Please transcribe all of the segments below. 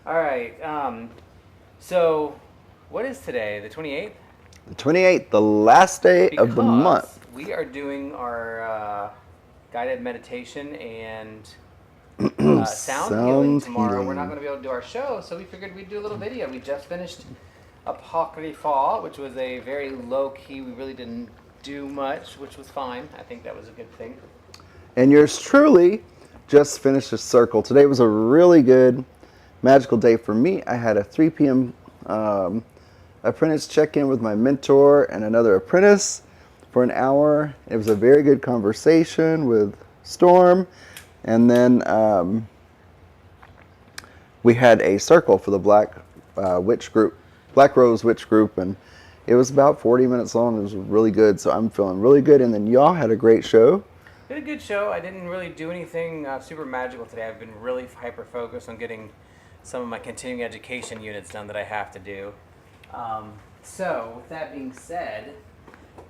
All right. So, what is today? The 28th? The 28th, the last day of the month. Because we are doing our guided meditation and sound healing Sound tomorrow. We're not going healing. to be able to do our show, so we figured we'd do a little video. We just finished Apocrypha, which was a very low key. We really didn't do much, which was fine. I think that was a good thing. And yours truly just finished a circle. Today was a really good magical day for me. I had a 3 p.m. Apprentice check in with my mentor and another apprentice for an hour. It was a very good conversation with Storm. And then we had a circle for the Black Witch group, Black Rose Witch group, and it was about 40 minutes long. It was really good, so I'm feeling really good. And then y'all had a great show. We had a good show. I didn't really do anything super magical today. I've been really hyper focused on getting some of my continuing education units done that I have to do. So, with that being said,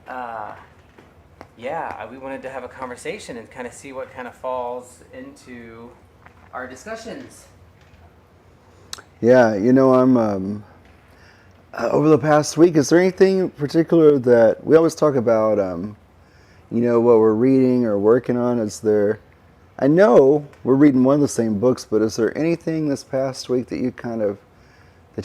uh, yeah, we wanted to have a conversation and kind of see what kind of falls into our discussions. Yeah, I'm over the past week. Is there anything particular that we always talk about? What we're reading or working on. Is there? I know we're reading one of the same books, but is there anything this past week that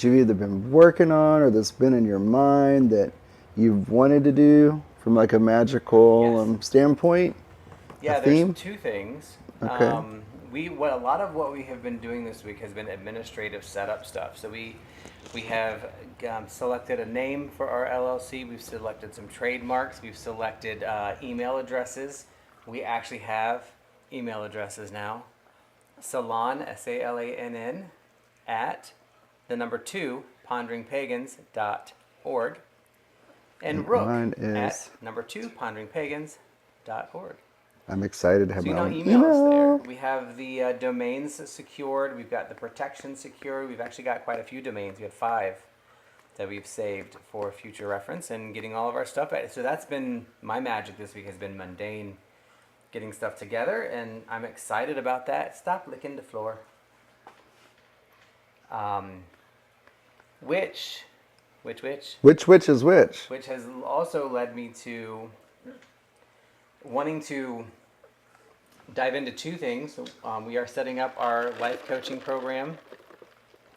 you've either been working on or that's been in your mind that you've wanted to do from like a magical Yes. standpoint, a Yeah, there's theme? two things. Okay. We what a lot of what we have been doing this week has been administrative setup stuff. So we have selected a name for our LLC. We've selected some trademarks. We've selected email addresses. We actually have email addresses now. Salon SALANN at the number two ponderingpagans.org and Rook Mine at is. number two ponderingpagans.org. I'm excited to have So you my know, own email us there. email. We have the domains secured. We've got the protection secured. We've actually got quite a few domains. We had 5 that we've saved for future reference and getting all of our stuff. So that's been my magic this week. Has been mundane, getting stuff together, and I'm excited about that. Stop licking the floor. Um, which, which, which, Which is which? which has also led me to wanting to dive into two things. We are setting up our life coaching program.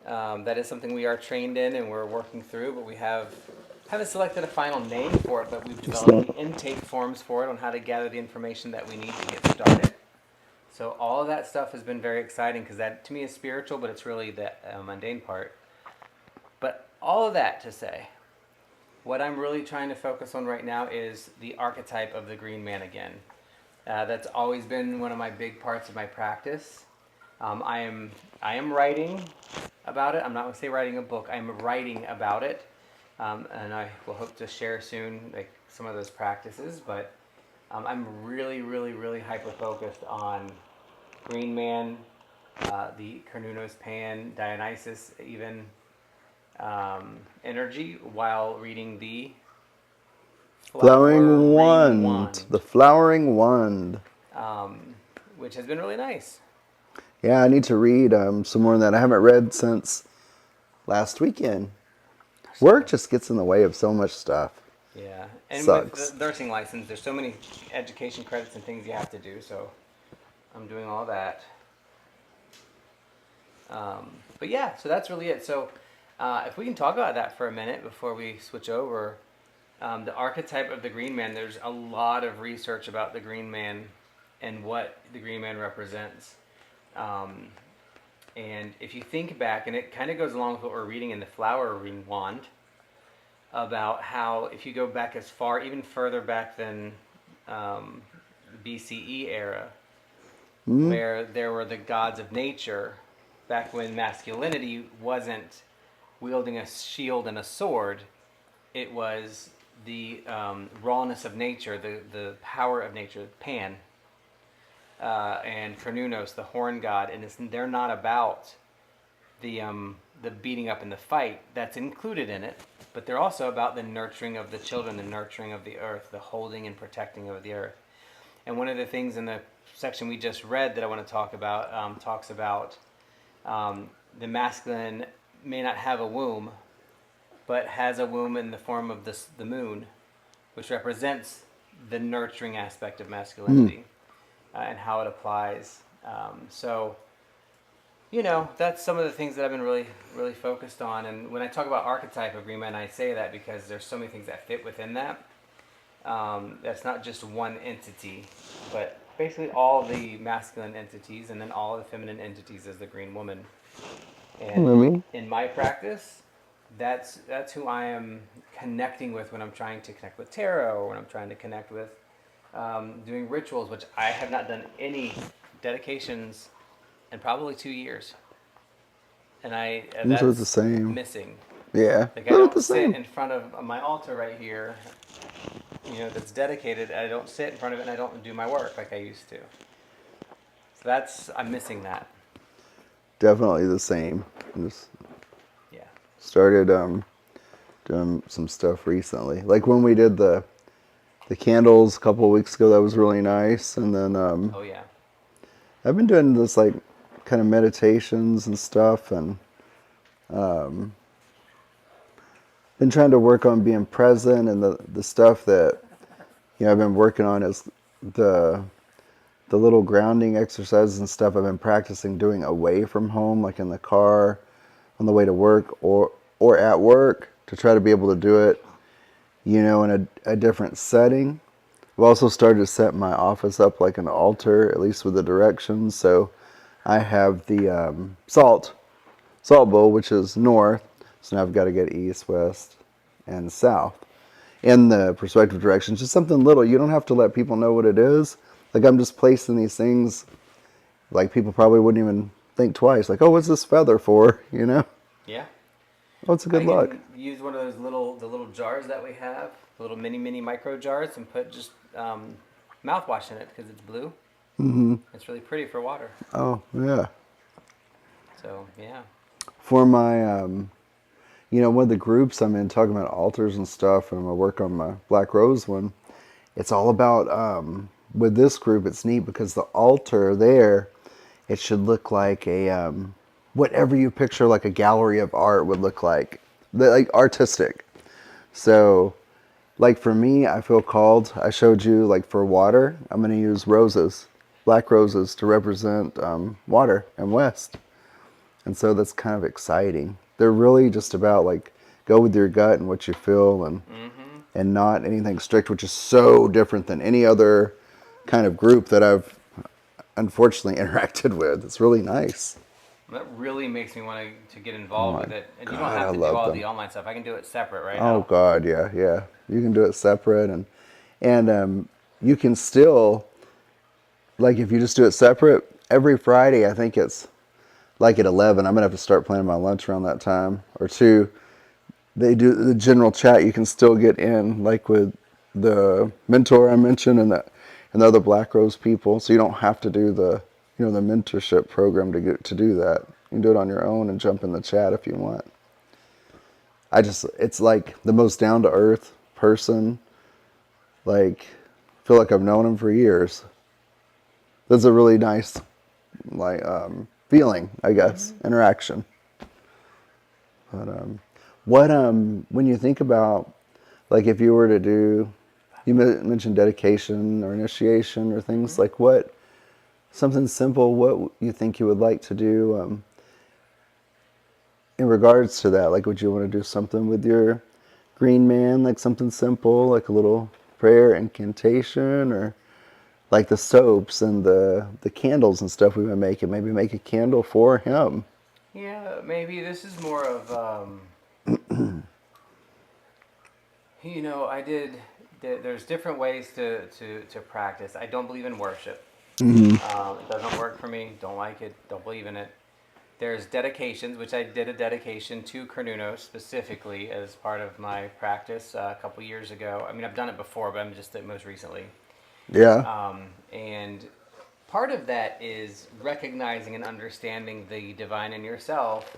That is something we are trained in and we're working through, but we haven't selected a final name for it, but we've developed the intake forms for it on how to gather the information that we need to get started. So all of that stuff has been very exciting because that to me is spiritual, but it's really the mundane part. But all of that to say, what I'm really trying to focus on right now is the archetype of the green man again. That's always been one of my big parts of my practice. I am writing about it. I'm not going to say writing a book. I'm writing about it, and I will hope to share soon like some of those practices. But I'm really, really, really hyper focused on Green Man, the Carnunos Pan, Dionysus, even energy while reading the Flowering Flowering Wand. The Wand, Flowering Wand. um, which has been really nice. Yeah, I need to read some more of that. I haven't read since last weekend. Work So just gets in the way of so much stuff. yeah, and with the Sucks. nursing license, there's so many education credits and things you have to do. So I'm doing all that. But yeah, so that's really it. So if we can talk about that for a minute before we switch over, the archetype of the Green Man. There's a lot of research about the Green Man and what the Green Man represents. Um, and if you think back, and it kind of goes along with what we're reading in the Flowering Wand, about how if you go back as far, even further back than um, BCE era, Mm? where there were the gods of nature, back when masculinity wasn't wielding a shield and a sword, it was the rawness of nature, the power of nature, Pan, and Carnunos, the horn god, and they're not about the beating up in the fight. That's included in it, but they're also about the nurturing of the children, the nurturing of the earth, the holding and protecting of the earth. And one of the things in the section we just read that I want to talk about talks about um, the masculine may not have a womb, but has a womb in the form of the moon, which represents the nurturing aspect of masculinity and how it applies. So, that's some of the things that I've been really, really focused on. And when I talk about archetype agreement, I say that because there's so many things that fit within that. That's not just one entity, but basically all the masculine entities and then all the feminine entities as the green woman. And in my practice, that's who I am connecting with when I'm trying to connect with tarot, or when I'm trying to connect with doing rituals, which I have not done any dedications in probably 2 years, and It's the that's same. missing. Yeah. Like I don't sit in front of my altar right here, that's dedicated. I don't sit in front of it, and I don't do my work like I used to. So I'm missing that. Definitely the same. Just Yeah. started doing some stuff recently. Like when we did the candles a couple of weeks ago, that was really nice. And then Oh yeah. I've been doing this like kind of meditations and stuff, and been trying to work on being present. And the stuff that I've been working on is the little grounding exercises and stuff I've been practicing doing away from home, like in the car, on the way to work, or at work, to try to be able to do it, in a different setting. I've also started to set my office up like an altar, at least with the directions. So I have the salt bowl, which is north. So now I've got to get east, west, and south in the perspective directions. Just something little. You don't have to let people know what it is. Like I'm just placing these things, like people probably wouldn't even think twice. Like, oh, what's this feather for? Yeah. Oh, it's a good luck. Can use one of those little jars that we have, little mini micro jars, and put just mouthwash in it because it's blue. Mm-hmm. It's really pretty for water. Oh, yeah. So, yeah. For my, one of the groups I'm in, talking about altars and stuff, and I'm going to work on my Black Rose one. It's all about, with this group, it's neat because the altar there, it should look like a, whatever you picture like a gallery of art would look like artistic. So, like for me, I feel called, I showed you, like for water, I'm going to use roses, black roses, to represent water and west. And so that's kind of exciting. They're really just about like go with your gut and what you feel, and not anything strict, which is so different than any other kind of group that I've unfortunately interacted with. It's really nice. That really makes me want to get involved with it. And you don't God, have I to do love all them. the online stuff. I can do it separate, right? Oh God, yeah. You can do it separate, and you can still, like, if you just do it separate every Friday. I think it's like at 11. I'm gonna have to start planning my lunch around that time or 2. They do the general chat. You can still get in, like with the mentor I mentioned and the other Black Rose people. So you don't have to do the the mentorship program to do that. You can do it on your own and jump in the chat if you want. It's like the most down to earth person. Like, I feel like I've known him for years. That's a really nice, like, feeling, I guess, interaction. But when you think about, like, if you were to do, you mentioned dedication or initiation or things like something simple, what you think you would like to do in regards to that? Like, would you want to do something with your green man, like something simple, like a little prayer incantation, or like the soaps and the candles and stuff we've been making? Maybe make a candle for him. Yeah, maybe this is more of, I did. There's different ways to practice. I don't believe in worship. It doesn't work for me. Don't like it. Don't believe in it. There's dedications, which I did a dedication to Carnuno specifically as part of my practice a couple years ago. I mean, I've done it before, but I'm just most recently. Yeah. And part of that is recognizing and understanding the divine in yourself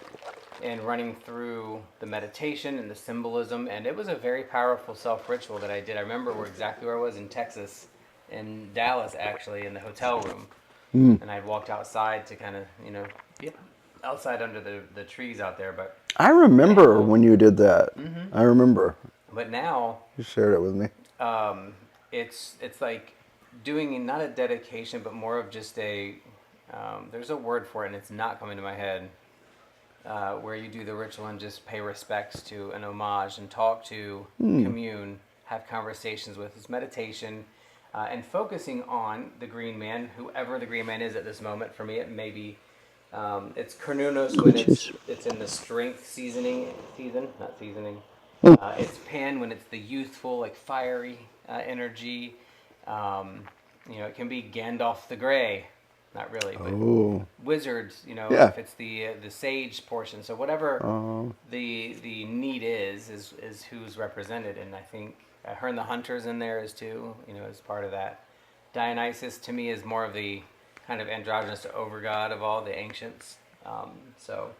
and running through the meditation and the symbolism. And it was a very powerful self-ritual that I did. I remember exactly where I was in Texas, in Dallas, actually, in the hotel room. And I walked outside to kind of, outside under the trees out there. But I remember now, when you did that. I remember. but now You shared it with me. it's like doing not a dedication, but more of just a. There's a word for it, and it's not coming to my head. Where you do the ritual and just pay respects to an homage and talk to, commune, have conversations with. It's meditation, and focusing on the green man, whoever the green man is at this moment. For me, it may be it's Carnunos when it's in the strength season, not seasoning. It's Pan when it's the youthful, like fiery energy. Um, it can be Gandalf the Grey, not really, but Oh. wizards. Yeah. If it's the sage portion. So whatever the need is who's represented, and I think Herne the Hunter's in there as too. As part of that. Dionysus to me is more of the kind of androgynous overgod of all the ancients. So,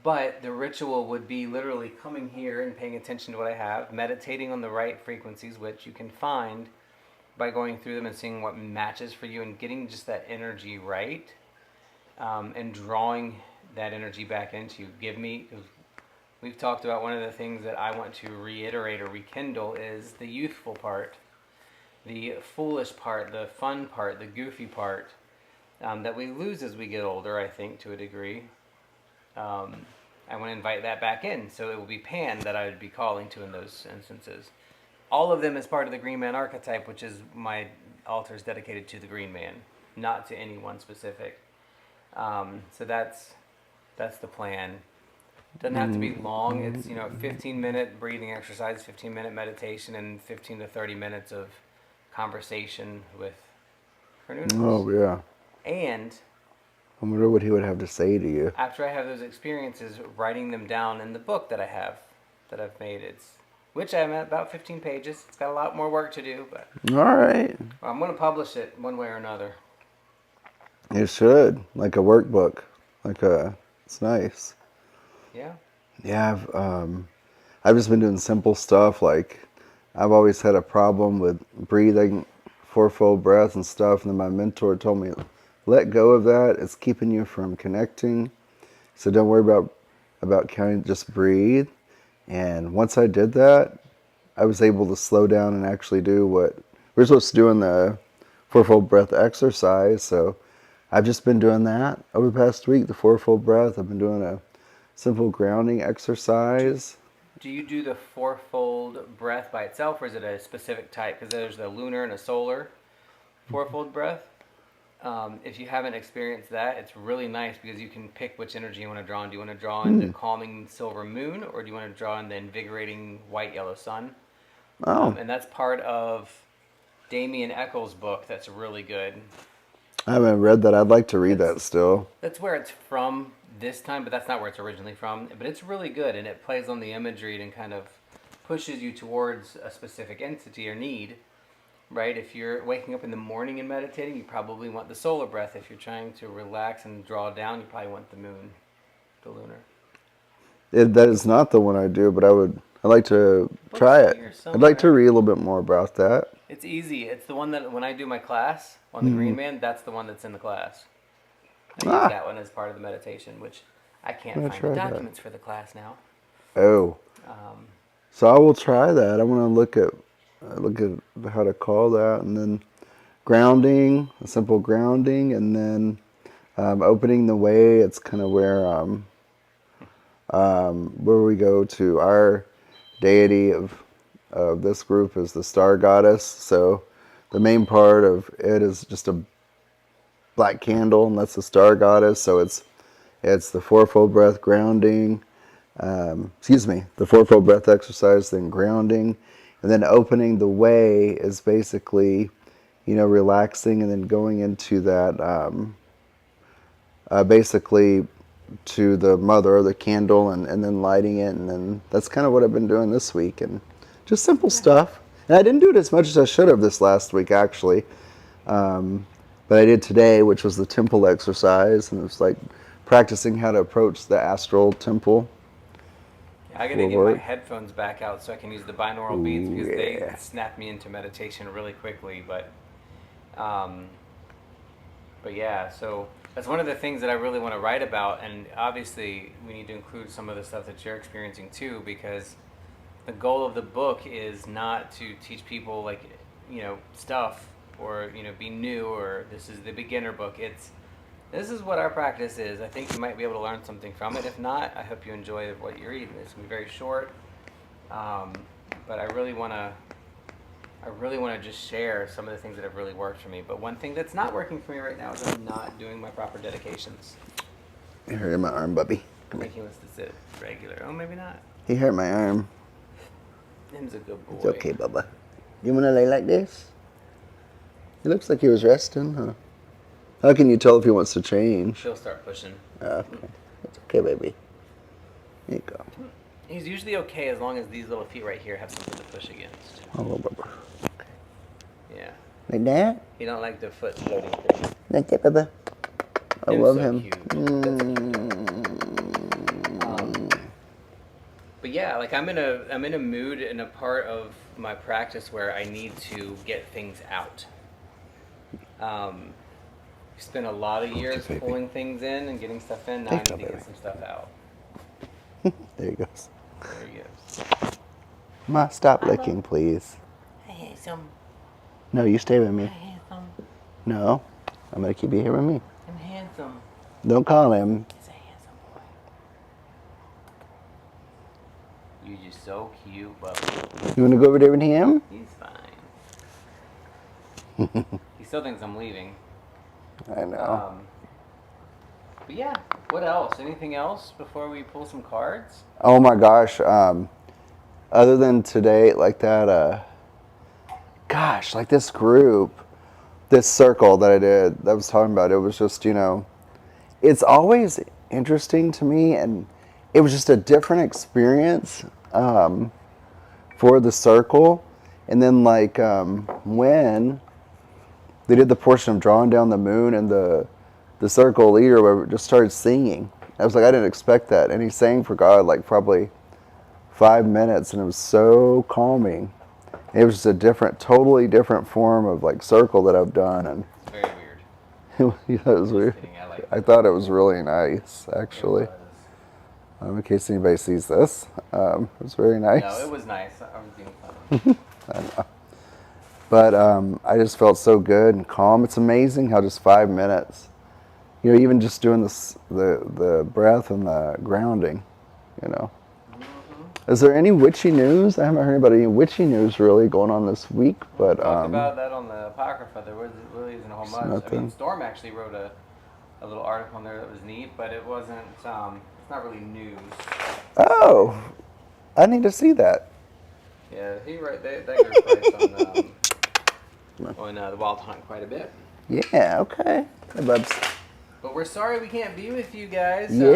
but the ritual would be literally coming here and paying attention to what I have, meditating on the right frequencies, which you can find by going through them and seeing what matches for you and getting just that energy right, and drawing that energy back into you. Because we've talked about one of the things that I want to reiterate or rekindle is the youthful part, the foolish part, the fun part, the goofy part, that we lose as we get older, I think, to a degree. I want to invite that back in, so it will be Pan that I would be calling to in those instances. All of them as part of the Green Man archetype, which is my altar is dedicated to the Green Man, not to any one specific. So that's the plan. Doesn't have to be long. It's 15-minute breathing exercise, 15-minute meditation, and 15 to 30 minutes of conversation with Carnunos. Oh, yeah. And I wonder what he would have to say to you. after I have those experiences, writing them down in the book that I've made. Which I'm at about 15 pages. It's got a lot more work to do, but All right. I'm going to publish it one way or another. You should. Like a workbook. It's nice. Yeah. Yeah, I've just been doing simple stuff. Like, I've always had a problem with breathing, fourfold breath and stuff. And then my mentor told me, let go of that. It's keeping you from connecting. So don't worry about counting. Just breathe. And once I did that, I was able to slow down and actually do what we're supposed to do in the fourfold breath exercise. So I've just been doing that over the past week, the fourfold breath. I've been doing a simple grounding exercise. Do you do the fourfold breath by itself, or is it a specific type? Because there's the lunar and a solar fourfold breath. If you haven't experienced that, it's really nice because you can pick which energy you want to draw in. Do you want to draw in the calming silver moon, or do you want to draw in the invigorating white yellow sun? Oh. And that's part of Damien Eccles' book. That's really good. I haven't read that. I'd like to read that still. That's where it's from this time, but that's not where it's originally from. But it's really good, and it plays on the imagery and kind of pushes you towards a specific entity or need. Right? If you're waking up in the morning and meditating, you probably want the solar breath. If you're trying to relax and draw down, you probably want the moon, the lunar. That is not the one I do, but I'd like to try it. I'd like to read a little bit more about that. It's easy. It's the one that when I do my class on the Green Man, that's the one that's in the class. I use that one as part of the meditation, which I can't find the documents for the class now. Oh. So I will try that. I want to look at how to call that, and then grounding, a simple grounding, and then opening the way. It's kind of where we go to our deity of this group is the star goddess. So the main part of it is just a black candle, and that's the star goddess. So it's the fourfold breath grounding. The fourfold breath exercise, then grounding. And then opening the way is basically, relaxing and then going into that, basically to the mother or the candle and then lighting it. And then that's kind of what I've been doing this week. And just simple stuff. And I didn't do it as much as I should have this last week, actually. But I did today, which was the temple exercise. And it was like practicing how to approach the astral temple. I gotta get my headphones back out so I can use the binaural beats because they snap me into meditation really quickly. But yeah, so That's one of the things that I really want to write about, and obviously we need to include some of the stuff that you're experiencing too, because the goal of the book is not to teach people like, stuff, or be new, or this is the beginner book. This is what our practice is. I think you might be able to learn something from it. If not, I hope you enjoy what you're reading. It's gonna be very short, but I really want to just share some of the things that have really worked for me. But one thing that's not working for me right now is I'm not doing my proper dedications. You hurt my arm, Bubby. I think he wants to sit regular. Oh, maybe not. He hurt my arm. Him's a good boy. It's okay, Bubba. You want to lay like this? He looks like he was resting, huh? How can you tell if he wants to change? She'll start pushing. Okay. It's okay, baby. There you go. He's usually okay as long as these little feet right here have something to push against. Oh, Bubba. Okay. Yeah. Like that? He don't like the foot floating thing. Like that, Bubba. I Him's love so him. Cute. That's cute. But yeah, like I'm in a mood and a part of my practice where I need to get things out. We spent a lot of years pulling things in and getting stuff in. Now I need to get some stuff out. There he goes. There he goes. Ma, stop licking, please. Hey, handsome. No, you stay with me. Hey, handsome. No, I'm gonna keep you here with me. I'm handsome. Don't call him. He's a handsome boy. You're just so cute, Bubba. You wanna go over there with him? He's fine. He still thinks I'm leaving. I know. But yeah, what else? Anything else before we pull some cards? Oh my gosh. Other than today, like that, like this group, this circle that I did, that I was talking about, it was just, it's always interesting to me, and it was just a different experience for the circle. And then like when they did the portion of drawing down the moon, and the circle leader just started singing. I was like, I didn't expect that. And he sang for God like probably 5 minutes, and it was so calming. It was just a totally different form of like circle that I've done, and It's very weird. yeah, it was weird. I thought it was really nice, actually. In case anybody sees this, it was very nice. No, it was nice. I was being funny. I know. But I just felt so good and calm. It's amazing how just 5 minutes, even just doing this, the breath and the grounding, Is there any witchy news? I haven't heard about any witchy news really going on this week, but We talked about that on the Apocrypha. There really isn't a whole much. Nothing. I mean, Storm actually wrote a little article on there that was neat, but it wasn't. It's not really news. Oh, I need to see that. Yeah, that group writes on the Wild Hunt quite a bit. Yeah. Okay. Hey, Bubs. But we're sorry we can't be with you guys. Yeah. We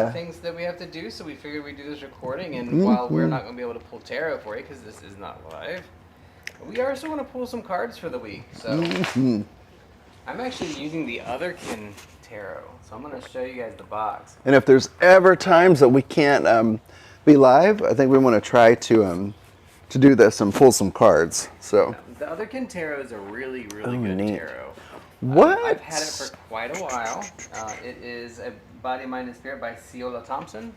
got things that we have to do, so we figured we'd do this recording. And while we're not going to be able to pull tarot for you, because this is not live, we are still going to pull some cards for the week. So I'm actually using the Otherkin tarot. So I'm going to show you guys the box. And if there's ever times that we can't be live, I think we want to try to do this and pull some cards. So the Otherkin tarot is a really, really good neat. tarot. What? I've had it for quite a while. It is a Body, Mind, and Spirit by Ceola Thompson.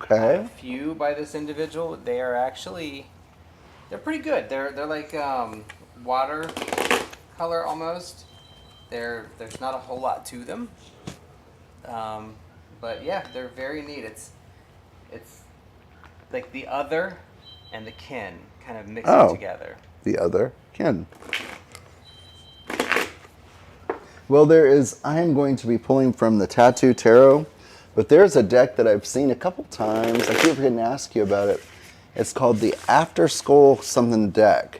Okay. A few by this individual. They are actually, they're pretty good. They're like water color almost. There's not a whole lot to them. But yeah, they're very neat. It's like the other and the kin kind of mixing together. The other kin. Well, I am going to be pulling from the Tattoo Tarot, but there's a deck that I've seen a couple times. I keep forgetting to ask you about it. It's called the After School something deck.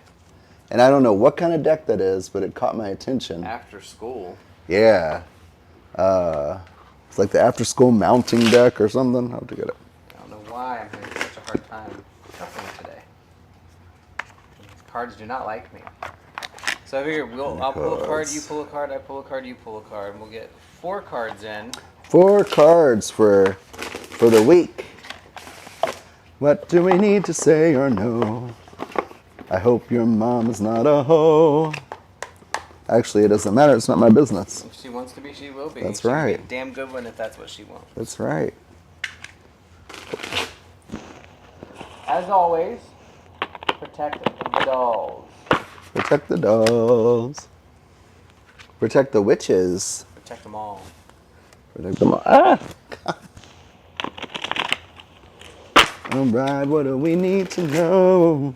And I don't know what kind of deck that is, but it caught my attention. After school? Yeah. It's like the After School mounting deck or something. I'll have to get it. I don't know why I'm having such a hard time shuffling today. These cards do not like me. So I figure I'll pull a card, you pull a card, I pull a card, you pull a card, and we'll get 4 cards in. 4 cards for the week. What do we need to say or no? I hope your mom is not a hoe. Actually, it doesn't matter. It's not my business. If she wants to be, she will be. That's She can be right. a damn good one if that's what she wants. That's right. As always, protect the dolls. Protect the dolls. Protect the witches. Protect them all. Protect them all. Ah! All right, what do we need to know?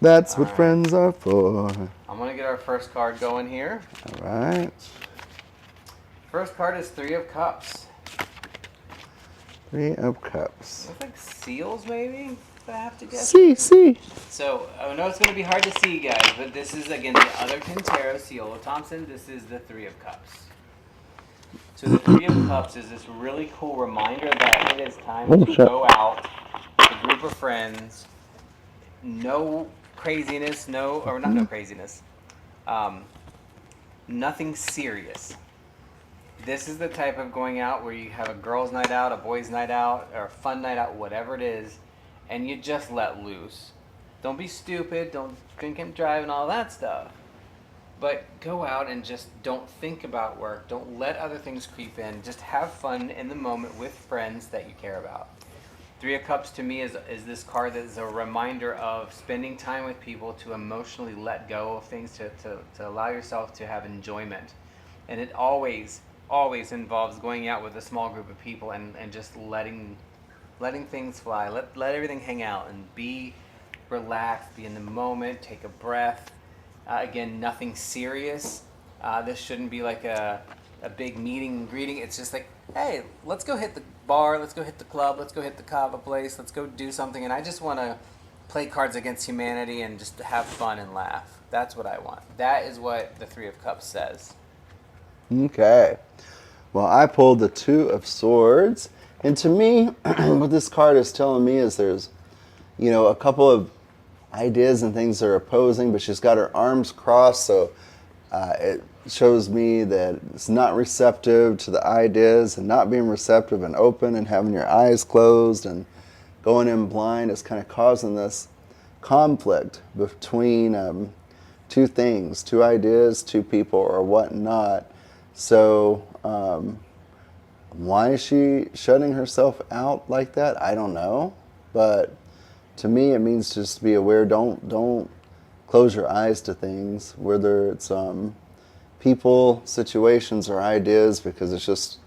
That's All what right. friends are for. I'm going to get our first card going here. All right. First card is Three of Cups. 3 of Cups. Looks like seals, maybe, if I have to guess. See. So, I know it's going to be hard to see, guys, but this is, again, the other Quintero, Ciolo Thompson. This is the Three of Cups. So the Three of Cups is this really cool reminder that it is time to go out with a group of friends. No craziness, no craziness. Nothing serious. This is the type of going out where you have a girls' night out, a boys' night out, or a fun night out, whatever it is, and you just let loose. Don't be stupid, don't drink and drive and all that stuff. But go out and just don't think about work. Don't let other things creep in. Just have fun in the moment with friends that you care about. Three of Cups to me is this card that is a reminder of spending time with people to emotionally let go of things, to allow yourself to have enjoyment. And it always involves going out with a small group of people and just letting things fly. Let everything hang out and be relaxed, be in the moment, take a breath. Again, nothing serious. This shouldn't be like a big meeting and greeting. It's just like, hey, let's go hit the bar, let's go hit the club, let's go hit the kava place, let's go do something. And I just want to play Cards Against Humanity and just have fun and laugh. That's what I want. That is what the Three of Cups says. Okay. Well, I pulled the Two of Swords. And to me, what this card is telling me is there's, a couple of ideas and things that are opposing, but she's got her arms crossed, so it shows me that it's not receptive to the ideas, and not being receptive and open and having your eyes closed and going in blind is kind of causing this conflict between two things, two ideas, two people, or whatnot. So why is she shutting herself out like that? I don't know, but to me, it means just to be aware. Don't close your eyes to things, whether it's people, situations, or ideas, because it's just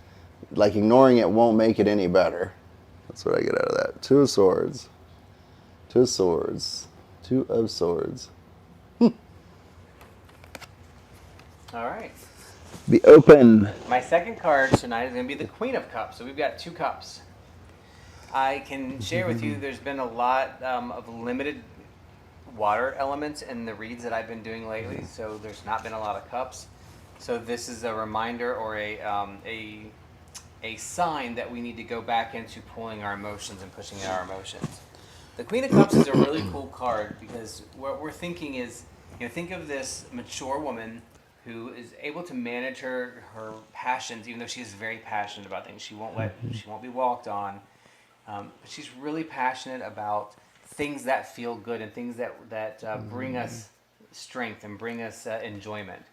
like ignoring it won't make it any better. That's what I get out of that. Two of Swords. Two of Swords. Two of Swords. All right. Be open. My second card tonight is going to be the Queen of Cups. So we've got two cups. I can share with you there's been a lot of limited water elements in the reads that I've been doing lately, so there's not been a lot of cups. So this is a reminder or a sign that we need to go back into pulling our emotions and pushing out our emotions. The Queen of Cups is a really cool card because what we're thinking is, think of this mature woman who is able to manage her passions, even though she is very passionate about things. She won't be walked on. But she's really passionate about things that feel good and things that bring us strength and bring us enjoyment.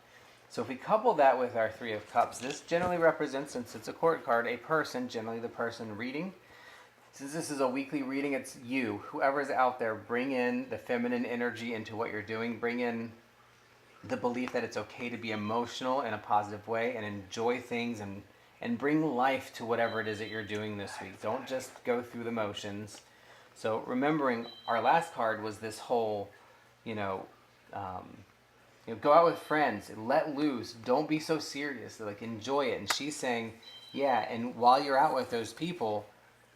So if we couple that with our Three of Cups, this generally represents, since it's a court card, a person, generally the person reading. Since this is a weekly reading, it's you, whoever's out there. Bring in the feminine energy into what you're doing. Bring in the belief that it's okay to be emotional in a positive way and enjoy things and bring life to whatever it is that you're doing this week. Don't just go through the motions. So remembering our last card was this whole, go out with friends, let loose, don't be so serious, like enjoy it. And she's saying, yeah, and while you're out with those people,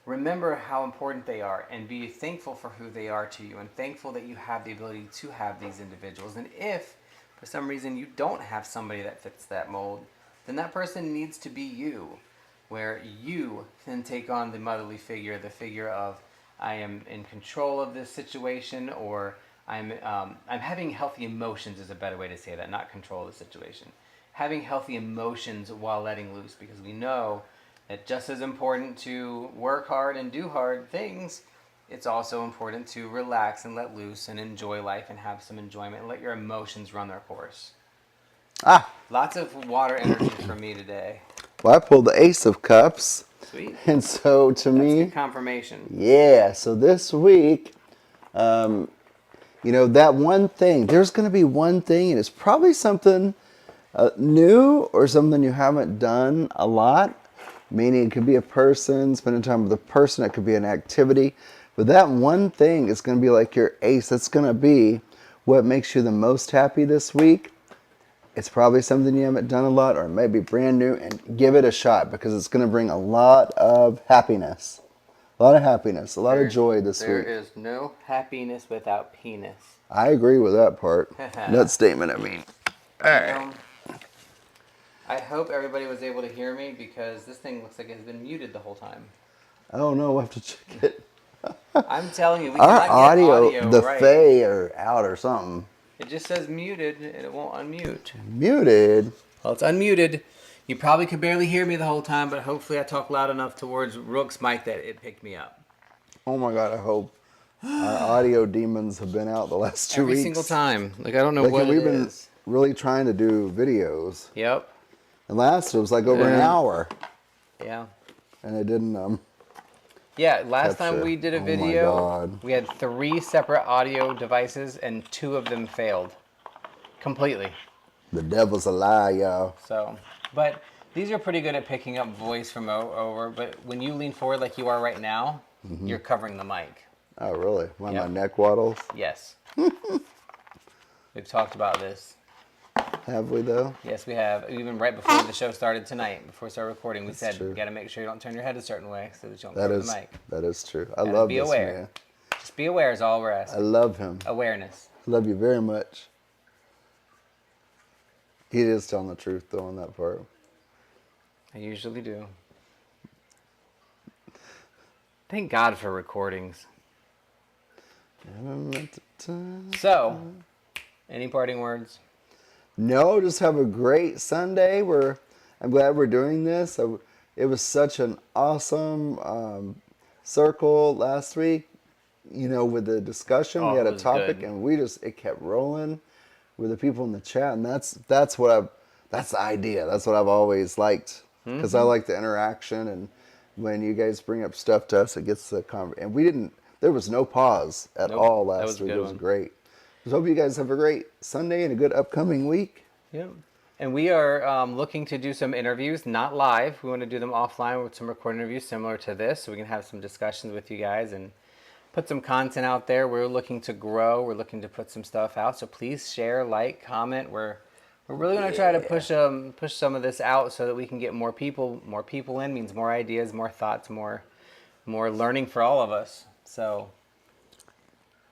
remember how important they are and be thankful for who they are to you and thankful that you have the ability to have these individuals. And if for some reason you don't have somebody that fits that mold, then that person needs to be you, where you can take on the motherly figure, the figure of, I am in control of this situation, or I'm having healthy emotions is a better way to say that, not control the situation. Having healthy emotions while letting loose, because we know that just as important to work hard and do hard things, it's also important to relax and let loose and enjoy life and have some enjoyment and let your emotions run their course. Ah, Lots of water energy for me today. well, I pulled the Ace of Cups. Sweet. And so to That's me, good confirmation. yeah, so this week, that one thing, there's going to be one thing, and it's probably something new or something you haven't done a lot. Meaning it could be a person, spending time with a person, it could be an activity. But that one thing is going to be like your ace. That's going to be what makes you the most happy this week. It's probably something you haven't done a lot or maybe brand new, and give it a shot because it's going to bring a lot of happiness. A lot of happiness, a lot of joy this week. There is no happiness without penis. I agree with that part. That statement, I mean. All right. I hope everybody was able to hear me because this thing looks like it has been muted the whole time. Oh no, we'll have to check it. I'm telling you, we Our cannot get audio the right. Fae are out or something. It just says muted and it won't unmute. Muted? Well, it's unmuted. You probably could barely hear me the whole time, but hopefully I talk loud enough towards Rook's mic that it picked me up. Oh my god, I hope our audio demons have been out the last 2 weeks. Every single time. Like, I don't know what we've it been is. really trying to do videos. Yep. And last it was like over an hour. Yeah. And it didn't Yeah, last time we did a video, oh my god. we had 3 separate audio devices and 2 of them failed. Completely. The devil's a lie, y'all. So, but these are pretty good at picking up voice from over, but when you lean forward like you are right now, you're covering the mic. Oh really? Why Yep. my neck waddles? Yes. We've talked about this. Have we though? Yes, we have. Even right before the show started tonight, before we started recording, we said true. you got to make sure you don't turn your head a certain way so that you don't That cover is the mic. that is true. I Gotta love be this aware. man. Just be aware is all we're I asking. love him. Awareness. I love you very much. He is telling the truth though on that part. I usually do. Thank God for recordings. So, any parting words? No, just have a great Sunday. I'm glad we're doing this. It was such an awesome circle last week. With the discussion, we had it a was topic, good. and it kept rolling with the people in the chat, and that's the idea. That's what I've always liked because I like the interaction, and when you guys bring up stuff to us, it gets the and there was no pause at all last week. It was great. Just hope you guys have a great Sunday and a good upcoming week. Yeah. And we are looking to do some interviews, not live. We want to do them offline with some recorded interviews similar to this, so we can have some discussions with you guys and put some content out there. We're looking to grow. We're looking to put some stuff out. So please share, like, comment. We're really going to try to push some of this out so that we can get more people. More people in means more ideas, more thoughts, more learning for all of us. So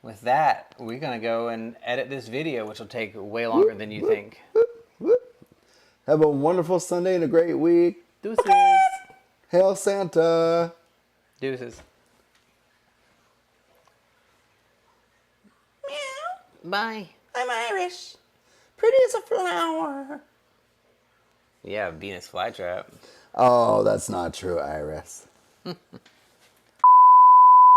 with that, we're going to go and edit this video, which will take way longer than you think. Have a wonderful Sunday and a great week. Deuces. Hail Santa. Deuces. Meow. Bye. I'm Irish. Pretty as a flower. Yeah, Venus flytrap. Oh, that's not true, Iris. It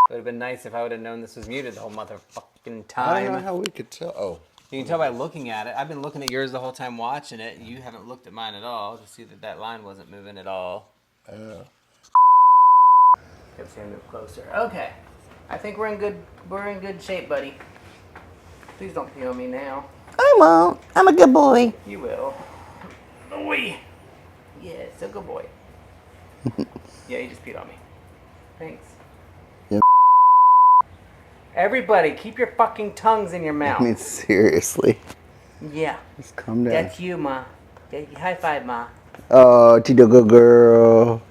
would have been nice if I would have known this was muted the whole motherfucking time. I don't know how we could tell. Oh. You can tell by looking at it. I've been looking at yours the whole time watching it. You haven't looked at mine at all to see that line wasn't moving at all. Kept saying move closer. Okay. I think we're in good shape, buddy. Please don't pee on me now. I won't. I'm a good boy. You will. Boy. Yeah, still good boy. Yeah, you just peed on me. Thanks. Yeah. Everybody, keep your fucking tongues in your mouth. I mean, seriously. Yeah. Just calm down. That's you, Ma. High five, Ma. Oh, Tito good girl.